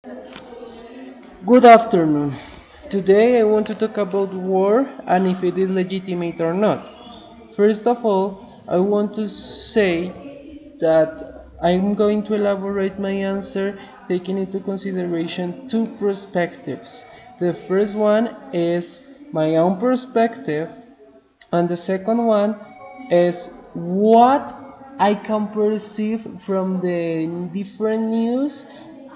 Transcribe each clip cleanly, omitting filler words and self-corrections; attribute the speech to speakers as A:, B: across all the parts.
A: Good afternoon. Today I want to talk about war and if it is legitimate or not. First of all, I want to say that I'm going to elaborate my answer taking into consideration two perspectives. The first one is my own perspective, and the second one is what I can perceive from the different news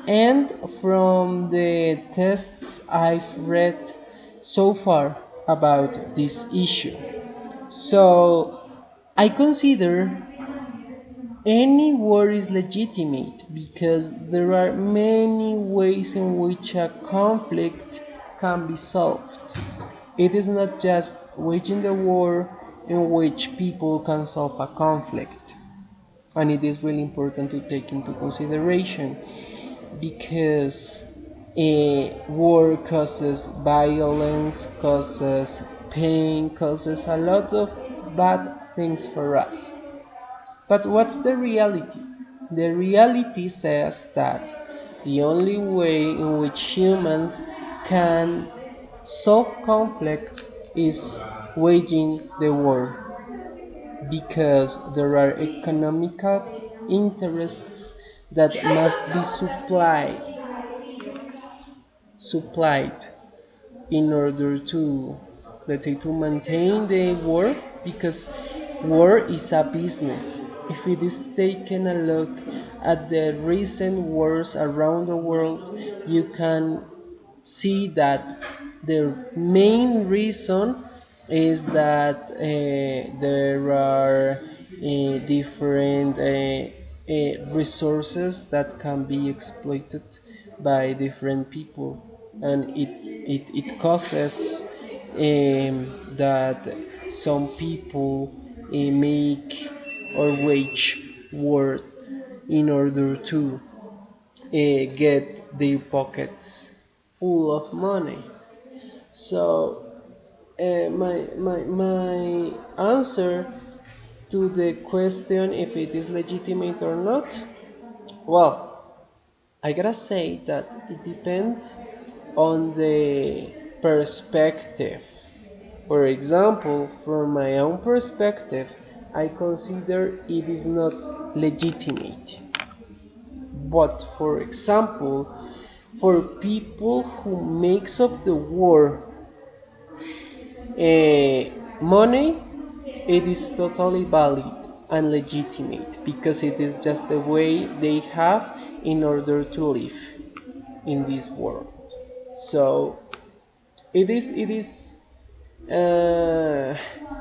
A: and from the texts I've read so far about this issue. So I consider any war is legitimate because there are many ways in which a conflict can be solved. It is not just waging the war in which people can solve a conflict. And it is really important to take into consideration because war causes violence, causes pain, causes a lot of bad things for us. But what's the reality? The reality says that the only way in which humans can solve conflicts is waging the war because there are economical interests that must be supplied in order to, let's say, to maintain the war, because war is a business. If it is taken a look at the recent wars around the world, you can see that the main reason is that there are different resources that can be exploited by different people, and it causes that some people make or wage war in order to get their pockets full of money. So my answer to the question if it is legitimate or not, well, I gotta say that it depends on the perspective. For example, from my own perspective, I consider it is not legitimate. But for example, for people who makes of the war money, it is totally valid and legitimate because it is just the way they have in order to live in this world. So it is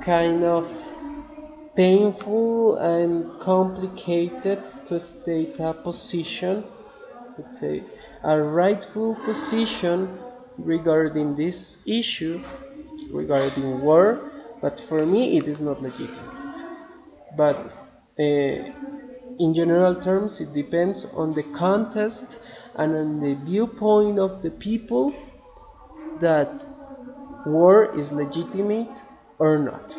A: kind of painful and complicated to state a position, let's say a rightful position regarding this issue, regarding war, but for me it is not legitimate. But in general terms, it depends on the context and on the viewpoint of the people that war is legitimate or not.